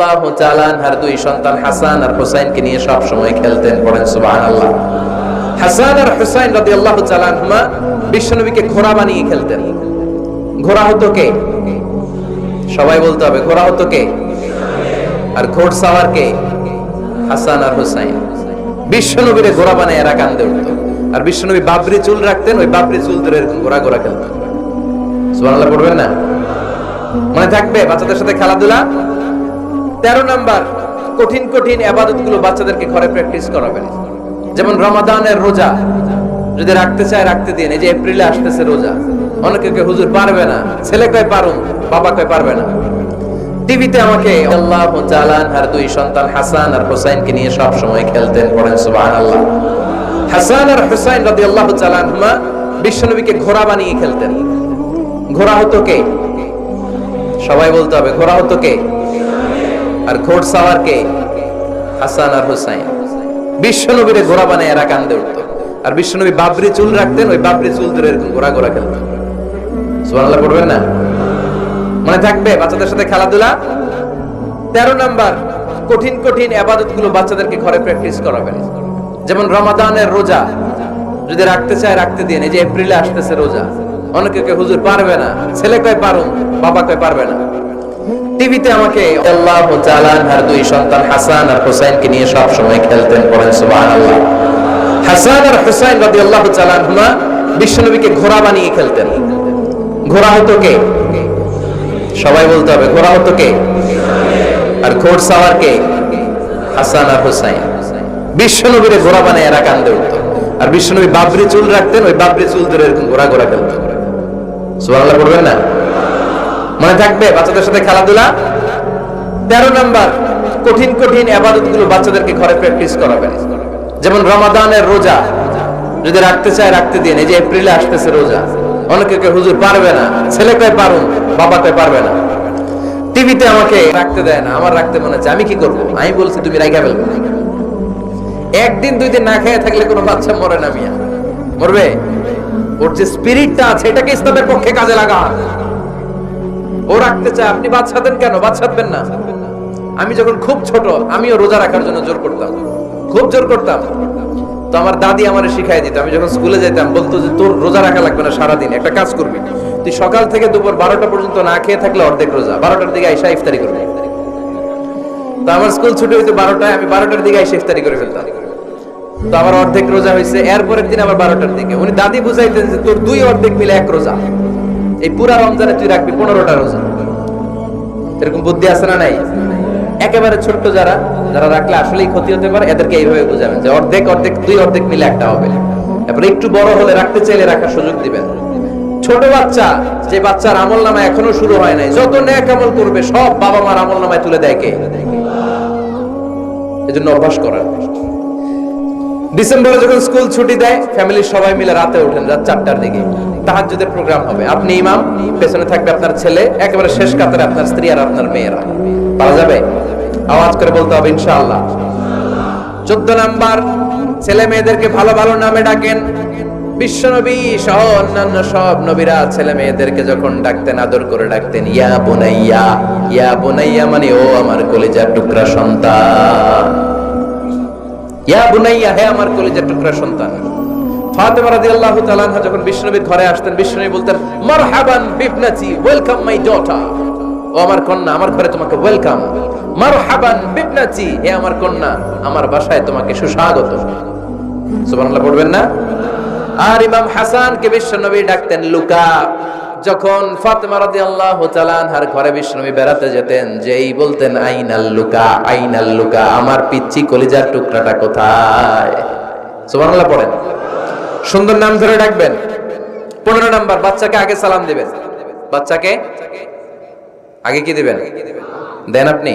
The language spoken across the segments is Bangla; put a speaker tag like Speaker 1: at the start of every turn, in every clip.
Speaker 1: রাদিয়াল্লাহু তাআলা আনহার দুই সন্তান হাসান আর হুসাইনকে নিয়ে সব সময় খেলতেন, পড়েন সুবহানাল্লাহ। হাসান আর হুসাইন রাদিয়াল্লাহু তাআলা আনহুমা বিশ্বনবীকে ঘোড়া বানিয়ে খেলতেন। ঘোড়া হতো কে? সবাই বলতে হবে, ঘোড়া হতো কে? আর ঘোড়সাওয়ার কে? হাসান আর হুসাইন। বিশ্বনবীরে ঘোড়া বানায় এরা কান্দে উঠতো। আর বিশ্বনবী বাবরি চুল রাখতেন, ওই বাবরি চুল ধরে এরকম ঘোড়া ঘোড়া খেলতেন। সুবহানাল্লাহ পড়বেন না? মনে থাকবে বাচ্চাদের সাথে খেলাধুলা। 13 নাম্বার, কঠিন কঠিন ইবাদত গুলো বাচ্চাদেরকে ঘরে প্র্যাকটিস করাবেন। যেমন রমাদানের রোজা যদি রাখতে চায় রাখতে দিন। এই যে এপ্রিলে আসতেছে রোজা, অনেকে হুজুর পারবে না, ছেলে কয় পারুম, বাবা কয় পারবে না। টিভিতে আমাকে আল্লাহু তাআলা আনহার দুই সন্তান হাসান আর হুসাইনকে নিয়ে সব সময় খেলতেন, পড়েন সুবহানাল্লাহ। হাসান আর হুসাইন রাদিয়াল্লাহু তাআলা আনহুমা বিশ্বনবীকে ঘোড়া বানিয়ে খেলতেন। ঘোড়া হতো কে? সবাই বলতে হবে, ঘোড়া হতো কে? আর ঘোড়সাওয়ার কে? হাসান আর হুসাইন। বিশ্বনবীরে ঘোড়া বানায় এরা কান্দে উঠতো। আর বিশ্বনবী বাবরি চুল রাখতেন, ওই বাবরি চুল ধরে এরকম ঘোড়া ঘোড়া খেলতেন। সুবহানাল্লাহ পড়বেন না? মনে থাকবে বাচ্চাদের সাথে খেলাধুলা। 13 নাম্বার, কঠিন কঠিন ইবাদত গুলো বাচ্চাদেরকে ঘরে প্র্যাকটিস করাবেন। যেমন রমাদানের রোজা যদি রাখতে চায় রাখতে দিন। এই যে এপ্রিলে আসতেছে রোজা, অনেকে হুজুর পারবে না, ছেলে কয় পারুম, বাবা কয় পারবে না। টিভিতে আমাকে আল্লাহু তাআলা আনহার দুই সন্তান হাসান আর হুসাইনকে নিয়ে সব সময় খেলতেন, পড়েন সুবহানাল্লাহ। হাসান আর হুসাইন রাদিয়াল্লাহু তাআলা আনহুমা বিশ্বনবীকে ঘোড়া বানিয়ে খেলতেন। ঘোড়া হতো কে? সবাই বলতে হবে, ঘোড়া হতো কে? আর ঘোড়সাওয়ার কে? হাসান আর হুসাইন। বিশ্বনবীরে ঘোড়া বানায় এরা কান্দে উঠতো। আর বিশ্বনবী বাবরি চুল রাখতেন, ওই বাবরি চুল ধরে এরকম ঘোড়া ঘোড়া খেলতেন। সুবহানাল্লাহ পড়বেন না? মনে থাকবে বাচ্চাদের সাথে খেলাধুলা। 13 নাম্বার, কঠিন কঠিন ইবাদত গুলো বাচ্চাদেরকে ঘরে প্র্যাকটিস করাবেন। যেমন রমাদানের রোজা যদি রাখতে চায় রাখতে দিন। এই যে এপ্রিলে আসতেছে রোজা, অনেকে হুজুর পারবে না, ছেলে কয় পারুম, বাবা কয় পারবে না। টিভিতে আমাকে রাখতে দেয় না, আমার রাখতে মনে হচ্ছে, আমি কি করবো? আমি বলছি তুমি রাইখা ফেলবে। একদিন দুই দিন না খেয়ে থাকলে কোনো বাচ্চা মরে না মিয়া, মরবে? ওর যে স্পিরিটটা আছে এটাকে ইসলামের পক্ষে কাজে লাগা। ও রাখতে চায়, আপনি বাচ্চা দেন কেন? বাচ্চা দেন না। আমি যখন খুব ছোট, আমিও রোজা রাখার জন্য জোর করতাম, খুব জোর করতাম। তো আমার দাদি আমারে শিখাই দিত। আমি যখন স্কুলে যেতাম বলতো যে তোর রোজা রাখা লাগবে না, সারাদিন একটা কাজ করবি, তুই সকাল থেকে দুপুর 12টা পর্যন্ত না খেয়ে থাকলে অর্ধেক রোজা, 12টার দিকে আইসা ইফতারি করবি। তো আমার স্কুল ছুটি হইতো 12টায়, আমি 12টার দিকে আইসা ইফতারি করে ফেলতাম। তো আমার অর্ধেক রোজা হয়েছে। এরপরের দিন আবার 12টার দিকে উনি দাদি বুঝাইতেন যে তোর দুই অর্ধেক মিলে এক রোজা, এই পুরা রমজানে তুই রাখবি 15টা রোজা। এরকম বুদ্ধি আছে না নাই? একেবারে ছোট্ট যারা যারা রাখলে আসলেই ক্ষতি হতে পারে, এদেরকে এইভাবে বুঝাবেন যে অর্ধেক অর্ধেক, দুই অর্ধেক মিলে একটা হবে। এরপরে একটু বড় হলে রাখতে চাইলে রাখার সুযোগ দিবেন। ছোট বাচ্চা, যে বাচ্চার আমল নামা এখনো শুরু হয় নাই, যত নেক আমল করবে সব বাবা মার আমল নামায় তুলে দেয় কে? এজন্য অভ্যাস করার। ডিসেম্বরে যখন স্কুল ছুটি দেয়, ফ্যামিলির সবাই মিলে রাতে ওঠেন, রাত 4টার দিকে তাহাজ্জুদের প্রোগ্রাম হবে। আপনি ইমাম, পেছনে থাকবে আপনার ছেলে, একেবারে শেষ কাতারে আপনার স্ত্রী আর আপনার মেয়েরা। পারা যাবে? আওয়াজ করে বলতে হবে ইনশাআল্লাহ। 14 নাম্বার, ছেলে মেয়েদেরকে ভালো ভালো নামে ডাকেন। বিশ্বনবী সহ অন্যান্য সব নবীরা ছেলে মেয়েদেরকে যখন ডাকতেন আদর করে ডাকতেন ইয়া বুনাইয়া। ইয়া বুনাইয়া মানে ও আমার কলিজার টুকরা সন্তান। ইয়া বুনাইয়া, হে আমার কলিজার টুকরা সন্তান। ফাতেমা রাদিয়াল্লাহু তাআলা আনহা যখন বিশ্বনবীর ঘরে আসতেন, বিশ্বনবী বলতেন মারহাবান বিবনাতি, ওয়েলকাম মাই ডটার। ও আমার কন্যা, আমার ঘরে তোমাকে ওয়েলকাম। মারহাবান বিবনাতি, হে আমার কন্যা, আমার বাসায় তোমাকে সুস্বাগত। সুবহানাল্লাহ পড়বেন না? আর ইমাম হাসানকে বিশ্বনবী ডাকতেন লুকা। যখন ফাতেমা রাদিয়াল্লাহু তাআলা আনহার ঘরে বিশ্বনবী বেড়াতে যেতেন, যেই বলতেন আইনাল লুকা, আইনাল লুকা, আমার পিচ্চি কলিজার টুকরাটা কোথায়? সুবহানাল্লাহ পড়েন। সুন্দর নাম ধরে ডাকবেন। 15 নাম্বার, বাচ্চাকে আগে সালাম দিবেন। বাচ্চাকে আগে কি দিবেন? দেন আপনি?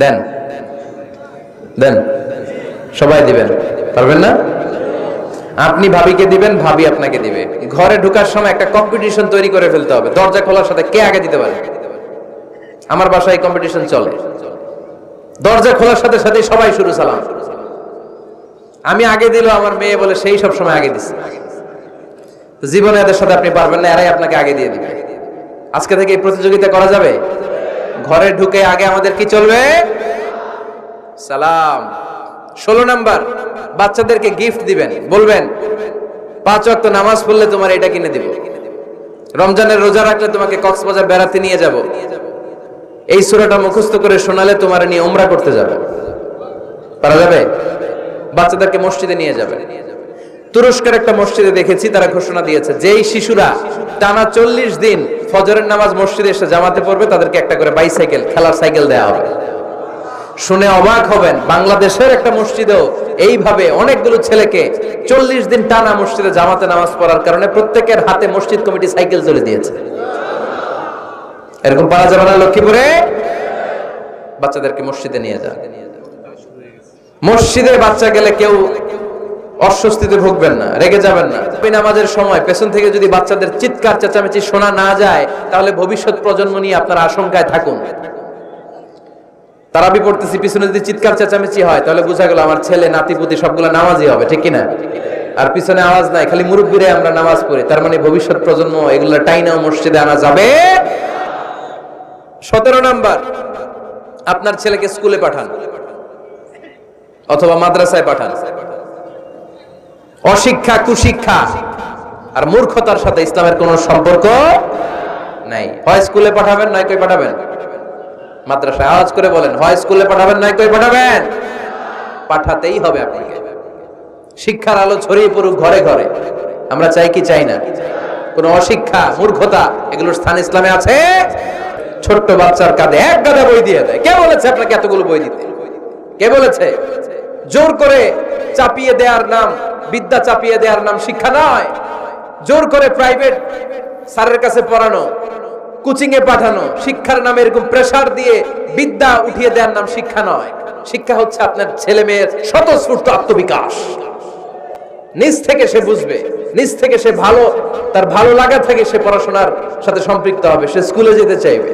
Speaker 1: দেন দেন, সবাই দিবেন, পারবেন না? আপনি ভাবিকে দিবেন, ভাবি আপনাকে দিবে। ঘরে ঢোকার সময় একটা কম্পিটিশন তৈরি করে ফেলতে হবে, দরজা খোলার সাথে কে আগে দিতে পারে। আমার বাসায় কম্পিটিশন চলে, দরজা খোলার সাথে সাথে সবাই শুরু সালাম। আমি আগে দিল, আমার মেয়ে বলে সেই সব সময় আগে দিচ্ছে। জীবনে এদের সাথে আপনি পারবেন না, এরাই আপনাকে আগে দিয়ে দিবে। আজকে থেকে এই প্রতিযোগিতা করা যাবে? ঘরে ঢুকে আগে আমাদের কি চলবে? সালাম। 16 নাম্বার, বাচ্চাদেরকে গিফট দিবেন, বলবেন 5 ওয়াক্ত নামাজ পড়লে তোমার এটা কিনে দিব, রমজানের রোজা রাখলে তোমাকে কক্সবাজার বেড়াতে নিয়ে যাব, এই সূরাটা মুখস্থ করে শোনালে তোমার নিয়ে উমরা করতে যাবে। পারা যাবে? বাচ্চাদেরকে মসজিদে নিয়ে যাবে। তুরস্কের একটা মসজিদে দেখেছি, তারা ঘোষণা দিয়েছে যেই শিশুরা টানা 40 দিন ফজরের নামাজ মসজিদে এসে জামাতে পড়বে তাদেরকে একটা করে বাইসাইকেল, খেলার সাইকেল দেওয়া হবে। শুনে অবাক হবেন, বাংলাদেশের একটা মসজিদেও এইভাবে অনেকগুলো ছেলেকে 40 দিন টানা মসজিদে জামাতে নামাজ পড়ার কারণে প্রত্যেকের হাতে মসজিদ কমিটি সাইকেল তুলে দিয়েছে। এরকম পাওয়া যাবে না লক্ষ্মীপুরে? বাচ্চাদেরকে মসজিদে নিয়ে যান। মসজিদে বাচ্চা গেলে কেউ অস্বস্তিতে ভুগবেন না, রেগে যাবেন না। নামাজের সময় পেছন থেকে যদি বাচ্চাদের চিৎকার চেঁচামেচি শোনা না যায়, তাহলে ভবিষ্যৎ প্রজন্ম নিয়ে আপনারা আশঙ্কায় থাকুন। তারাবি পড়তেছি, পিছনে যদি চিৎকার চেঁচামেচি হয়, তাহলে বোঝা গেল আমার ছেলে নাতিপুতি সবগুলো নামাজই হবে, ঠিক কিনা? আর পিছনে আওয়াজ নাই, খালি মুরব্বীরে আমরা নামাজ পড়ি, তার মানে ভবিষ্যৎ প্রজন্ম এগুলো টাইনাও মসজিদে আনা যাবে। 17 নাম্বার, আপনার ছেলেকে স্কুলে পাঠান অথবা মাদ্রাসায় পাঠান। অশিক্ষা, কুশিক্ষা আর মূর্খতার সাথে ইসলামের কোনো সম্পর্ক নাই। হয় স্কুলে পাঠাবেন, নয় কই পাঠাবেন মাদ্রাসায়। আওয়াজ করে বলেন, হয় স্কুলে পাঠাবেন, নয় কই পাঠাবেন। পাঠাতেই হবে আপনাকে। শিক্ষার আলো ছড়িয়ে পড়ুক ঘরে ঘরে, আমরা চাই কি চাই না? কোন অশিক্ষা, মূর্খতা এগুলোর স্থান ইসলামে আছে? ছোট্ট বাচ্চার কাঁধে এক গাদা বই দিয়ে দেয়। কে বলেছে আপনাকে এতগুলো বই দিতে? কে বলেছে? জোর করে চাপিয়ে দেওয়ার নাম বিদ্যা, চাপিয়ে দেওয়ার নাম শিক্ষা নয়। জোর করে প্রাইভেট স্যারের কাছে পড়ানো, কোচিং এ পাঠানো, শিক্ষার নামে এরকম প্রেসার দিয়ে বিদ্যা উঠিয়ে দেওয়ার নাম শিক্ষা নয়। শিক্ষা হচ্ছে আপনার ছেলে মেয়ের স্বতঃস্ফূর্ত আত্মবিকাশ। নিজ থেকে সে বুঝবে, নিজ থেকে সে তার ভালো লাগা থেকে সে পড়াশোনার সাথে সম্পৃক্ত হবে, সে স্কুলে যেতে চাইবে।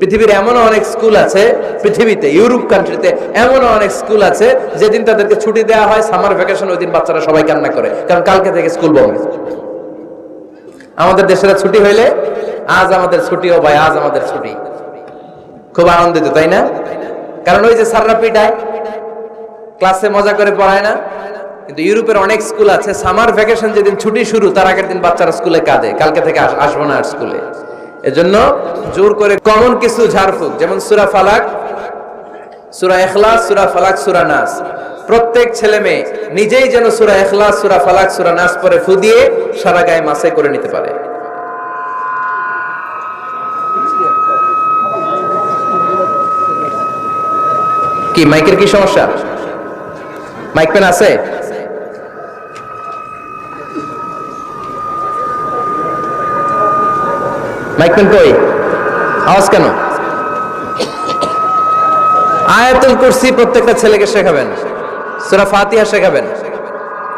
Speaker 1: পৃথিবীর এমন অনেক স্কুল আছে, পৃথিবীতে ইউরোপ কান্ট্রিতে এমন অনেক স্কুল আছে যেদিন তাদেরকে ছুটি দেওয়া হয় সামার ভ্যাকেশন, ওই দিন বাচ্চারা সবাই কান্না করে, কারণ কালকে থেকে স্কুল বন্ধ। আমাদের দেশের ছুটি হইলে আজ আমাদের ছুটি, ও ভাই আজ আমাদের ছুটি, খুব আনন্দিত, তাই না? কারণ ওই যে স্যাররা পিটায়, ক্লাসে মজা করে পড়ায় না। কিন্তু ইউরোপের অনেক স্কুল আছে সামার ভ্যাকেশন যেদিন ছুটি শুরু, তার আগের দিন বাচ্চারা স্কুলে কাঁদে, কালকে থেকে আসবো না আর স্কুলে। এজন্য জোর করে কমন কিছু ঝাড়ফুঁক, যেমন সূরা ফালাক, সূরা ইখলাস, সূরা ফালাক, সূরা নাস, প্রত্যেক ছেলে মেয়ে নিজেই যেন সূরা ইখলাস, সূরা ফালাক, সূরা নাস পরে ফু দিয়ে সারা গায়ে মাসে করে নিতে পারে। কি মাইকের কি সমস্যা? মাইক পেন আছে? মাইক পেন কই? আওয়াজ কেন? আয়াতুল কুরসি প্রত্যেকটা ছেলেকে শেখাবেন, সূরা ফাতিহা শেখাবেন,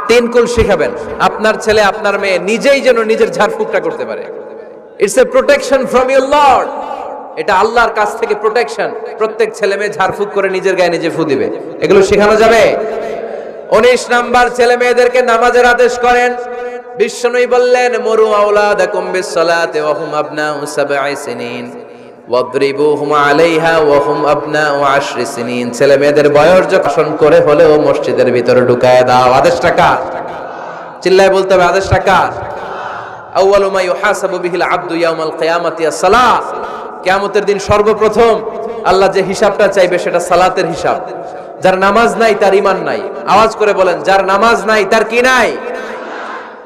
Speaker 1: 3 কুল শেখাবেন। আপনার ছেলে, আপনার মেয়ে নিজেই যেন নিজের ঝাড়ফুঁকটা করতে পারে। It's a protection from your Lord. এটা আল্লাহর কাছ থেকে প্রোটেকশন। প্রত্যেক ছেলে মেয়ে ঝাড়ফুঁক করে নিজের গায়ে নিজে ফু দিবে, এগুলো শেখানো যাবে। 19 নাম্বার, ছেলে মেয়েদেরকে নামাজের আদেশ করেন। বিশ্বনবী বললেন, মুরু আওলাদাকুম বিসসালাতি ওয়া হুম আবনাউ 7 সিনিন ওয়াদরিবুহুম আলাইহা ওয়া হুম আবনাউ 10 সিনিন। ছেলে মেয়েদের বয়স যখন করে হলেও মসজিদের ভিতরে ঢুকায় দাও। আদেশটা কার? চিল্লায় বলতে হবে, আদেশটা কার? আউয়ালু মা ইউহাসাবু বিহিল আবদু ইয়াউমাল কিয়ামাতি আস-সালাহ। কিয়ামতের দিন সর্বপ্রথম আল্লাহ যে হিসাবটা চাইবে সেটা সালাতের হিসাব। যার নামাজ নাই তার ঈমান নাই। আওয়াজ করে বলেন, যার নামাজ নাই তার কি নাই?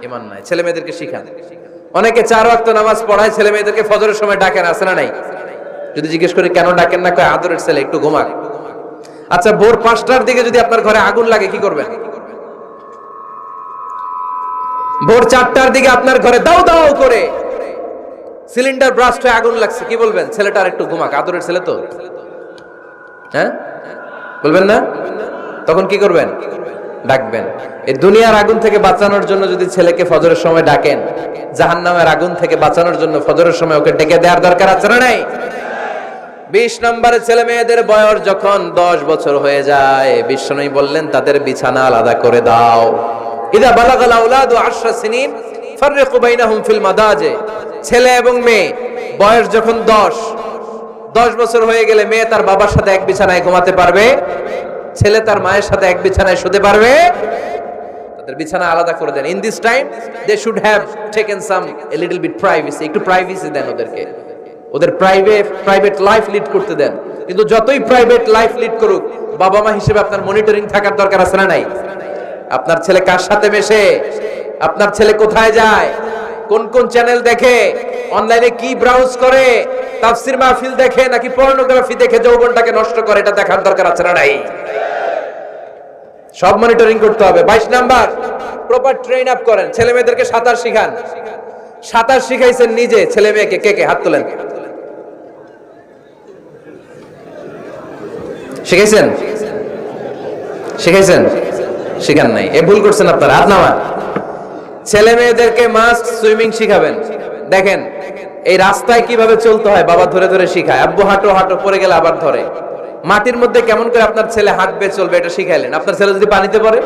Speaker 1: ঈমান নাই। ছেলে মেয়েদেরকে শিখান। অনেকে 4 ওয়াক্ত নামাজ পড়ায়, ছেলে মেয়েদেরকে ফজরের সময় ডাকেন, আছে না নাই? যদি জিজ্ঞেস করি কেন ডাকেন না, কয় আদরের ছেলে, একটু ঘুমাক। আচ্ছা, ভোর 5টার দিকে যদি আপনার ঘরে আগুন লাগে কি করবেন? ভোর 4টার দিকে আপনার ঘরে দাও দাও করে সিলিন্ডার ব্রাস্ট হয়ে আগুন লাগছে, কি বলবেন? ছেলেটা আর একটু ঘুমাক, আদরের ছেলে তো, হ্যাঁ বলবেন না? তখন কি করবেন? ডাকবেন। এই দুনিয়ার আগুন থেকে বাঁচানোর জন্য যদি ছেলেকে ফজরের সময় ডাকেন, জাহান্নামের আগুন থেকে বাঁচানোর জন্য ফজরের সময় ওকে ডেকে দেওয়ার দরকার আছে না নাই? 20 নম্বরে, ছেলে মেয়েদের বয়স যখন 10 বছর হয়ে যায়, বিশ্বনবী বললেন তাদের বিছানা আলাদা করে দাও। ইদা বালাগাল আওলাদু 10 সিনিন ফাররিকু বাইনাহুম ফিল মাদাজি। ছেলে এবং মেয়ে বয়স যখন 10, 10 বছর হয়ে গেলে মেয়ে তার বাবার সাথে এক বিছানায় ঘুমাতে পারবে, ছেলে তার মায়ের সাথে এক বিছানায় শুতে পারবে? তাদের বিছানা আলাদা করে দেন। In this time they should have taken some a little bit privacy, একটু প্রাইভেসি দেন ওদেরকে, ওদের প্রাইভেট লাইফ লিড করতে দেন। কিন্তু যতই প্রাইভেট লাইফ লিড করুক, বাবা মা হিসেবে আপনার মনিটরিং থাকার দরকার আছে না নাই? আপনার ছেলে কার সাথে মেশে, আপনার ছেলে কোথায় যায়, কোন কোন চ্যানেল দেখে, অনলাইনে কি ব্রাউজ করে, তাফসির মাহফিল দেখে নাকি পর্নোগ্রাফি দেখে যৌবনটাকে নষ্ট করে, এটা দেখার দরকার আছে না নাই? সব মনিটরিং করতে হবে। 22 নাম্বার, প্রপার ট্রেন আপ করেন। ছেলে মেয়েদেরকে সাঁতার শিখান। সাঁতার শিখাইছেন নিজে, ছেলে মেয়েকে কে কে? হাত তোলেন। শিখাইছেন? শিখাইছেন? শিখান নাই, এ ভুল করছেন আপনারা। হাত নামান। ছেলে মেয়েদেরকে মাস্ট সুইমিং শিখাবেন। দেখেন এই রাস্তায় কিভাবে চলতে হয়, বাবা ধরে ধরে শিখায়। আব্বু হাঁটো হাঁটো, পড়ে গেলে আবার ধরে। মাটির মধ্যে কেমন করে আপনার ছেলে হাঁটবে চলবে, এটা শিখাইলেন। আপনার ছেলে যদি পানিতে পড়ে,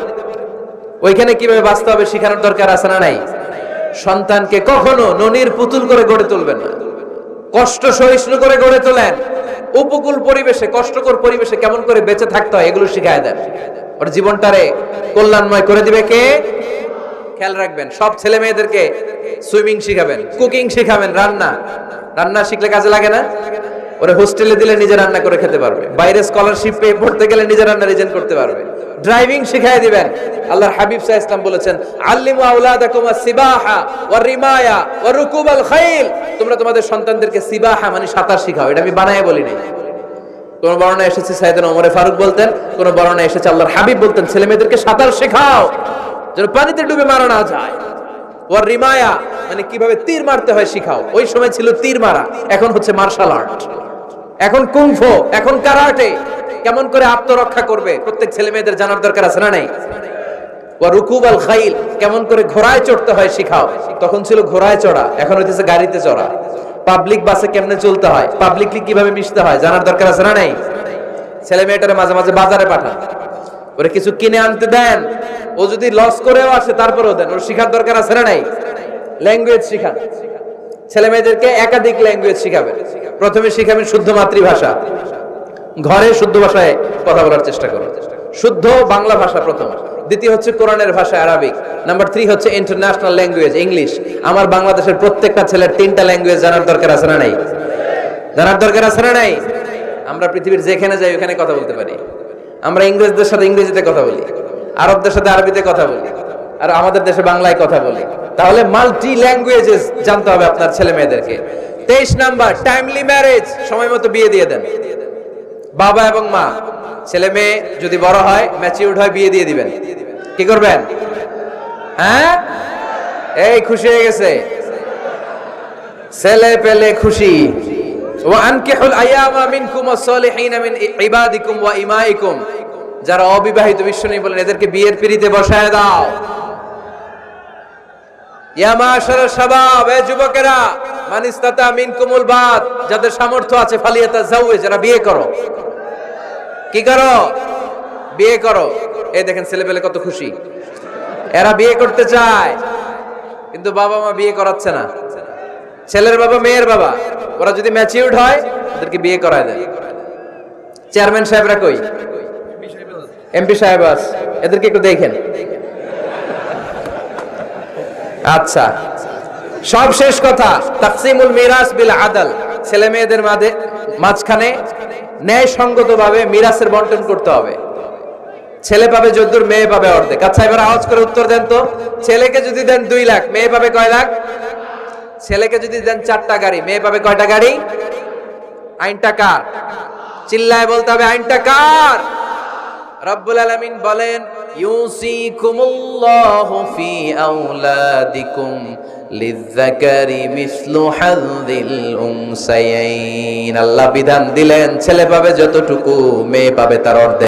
Speaker 1: ওইখানে কিভাবে বাঁচতে হবে শিখানোর দরকার আছে না নাই? সন্তানকে কখনো ননির পুতুল করে গড়ে তুলবেন না, কষ্ট সহিষ্ণু করে গড়ে তোলেন। উপকূল পরিবেশে, কষ্টকর পরিবেশে কেমন করে বেঁচে থাকতে হয় এগুলো শিখায় দেন। ওর জীবনটারে কল্যাণময় করে দিবে কে? খেয়াল রাখবেন। সব ছেলে মেয়েদেরকে সুইমিং শিখাবেন, কুকিং শিখাবেন, রান্না শিখলে কাজে লাগে না? ওরে হোস্টেলে দিলে নিজে রান্না করে খেতে পারবে, বাইরে স্কলারশিপ পেয়ে পড়তে গেলে নিজে রান্না রিজেন করতে পারবে। ড্রাইভিং শিখাই দিবেন। আল্লাহর হাবিব সাল্লাল্লাহু আলাইহি ওয়াসাল্লাম বলেছেন, আল্লিমু আওলাদাকুম আস-সিবাহা ওয়া রিমায়া ওয়া রুকুবাল খাইল। তোমরা তোমাদের সন্তানদেরকে সিবাহা মানে সাঁতার শিখাও। এটা আমি বানায়ে বলি নাই। কোন বর্ণনায় এসেছে সাইয়েদনা ওমর ফারুক বলতেন, কোন বর্ণনায় এসেছে আল্লাহর হাবিব বলতেন, ছেলে মেয়েদেরকে সাঁতার শেখাও যেন পানিতে ডুবে মারা না যায়। ওয়া রিমায়া মানে কিভাবে তীর মারতে হয় শিখাও। ওই সময় ছিল তীর মারা, এখন হচ্ছে মার্শাল আর্ট, এখন কুংফু, এখন কারাটে। কেমন করে আত্মরক্ষা করবে প্রত্যেক ছেলে মেয়েদের জানার দরকার আছে না নাই? ওয়া রুকুবাল খাইল, কেমন করে ঘোড়ায় চড়তে হয় শিখাও। তখন ছিল ঘোড়ায় চড়া, এখন হইতেছে গাড়িতে চড়া। পাবলিক বাসে কেমনে চলতে হয়, পাবলিকলি কিভাবে মিশতে হয় জানার দরকার আছে না নাই? ছেলে মেয়েটারে মাঝে মাঝে বাজারে পাঠান, ওরে কিছু কিনে আনতে দেন। ও যদি লস করেও আসে তারপরেও দেন, ওর শিখার দরকার আছে না নাই? ল্যাঙ্গুয়েজ শিখান। ছেলে মেয়েদেরকে একাধিক ল্যাঙ্গুয়েজ শিখাবেন। প্রথমে শিখাবেন শুদ্ধ মাতৃভাষা, ঘরে শুদ্ধ ভাষায় কথা বলার চেষ্টা করুন। শুদ্ধ বাংলা ভাষা প্রথম। দ্বিতীয় হচ্ছে কোরআনের ভাষা আরবিক। নাম্বার 3 হচ্ছে ইন্টারন্যাশনাল ল্যাঙ্গুয়েজ ইংলিশ। আমার বাংলাদেশের প্রত্যেকটা ছেলের 3টা ল্যাঙ্গুয়েজ জানার দরকার আছে না নাই? জানার দরকার আছে না নাই? আমরা পৃথিবীর যেখানে যাই ওখানে কথা বলতে পারি। আমরা ইংরেজদের সাথে ইংরেজিতে কথা বলি, আরবদের সাথে আরবিতে কথা বলি, আর আমাদের দেশে বাংলায় কথা বলি। তাহলে মাল্টি ল্যাঙ্গুয়েজেস জানতে হবে আপনার ছেলে মেয়েদেরকে। 23 নাম্বার, টাইমলি ম্যারেজ, সময় মতো বিয়ে দিয়ে দেন। বাবা এবং মা, ছেলে মেয়ে যদি বড় হয়, ম্যাচিউরড হয়, বিয়ে দিয়ে দিবেন। কি করবেন? হ্যাঁ, এই খুশি হয়ে গেছে, ছেলে পেলে খুশি। ওয়া আনকিহুল আয়ামা মিনকুম ওয়াস-সালিহিনা মিন ইবাদিকুম ওয়া ইমাইকুম। যারা অবিবাহিত, বিশ্বনবী বলেন এদেরকে বিয়ের পিঁড়িতে বসায় দাও। ইয়া মাশারাশ শাবাব, এ যুবকেরা, মান ইসতাতা মিনকুমুল বাত, যাদের সামর্থ্য আছে ফালিয়াতাজাওয়াজ, যারা বিয়ে করো। কি করো? বিয়ে করো। এই দেখেন ছেলে পেলে কত খুশি, এরা বিয়ে করতে চায় কিন্তু বাবা মা বিয়ে করাচ্ছে না। ছেলের বাবা মেয়ের বাবা, ওরা যদি ম্যাচিউরড হয় ওদেরকে বিয়ে করায় দেয়। চেয়ারম্যান সাহেবরা কই? এমপি সাহেব আস, এদেরকে একটু দেখেন। আচ্ছা, সব শেষ কথা, তাকসিমুল মিরাস বিল আদল। ছেলে মেয়েদের মাঝখানে ন্যায় সঙ্গতভাবে মিরাসের বন্টন করতে হবে। ছেলে পাবে যদ্দুর, মেয়ে পাবে অর্ধেক। আচ্ছা এবার আওয়াজ করে উত্তর দেন তো, ছেলেকে যদি দেন 2 লাখ, মেয়ে পাবে কয় লাখ? ছেলেকে যদি দেন 4টা গাড়ি, মেয়ে পাবে কয়টা গাড়ি? আইনটা কার? চিল্লায় বলতে হবে, আইনটা কার? রব্বুল আলামিন বলেন, ইউসিকুমুল্লাহু ফি আওলাদিকুম লিযযাকারি মিসলু হাযযিল উনসায়াইন। আল্লাহ বিধান দিলেন ছেলে পাবে যতটুকু, মেয়ে পাবে তার অর্ধেক।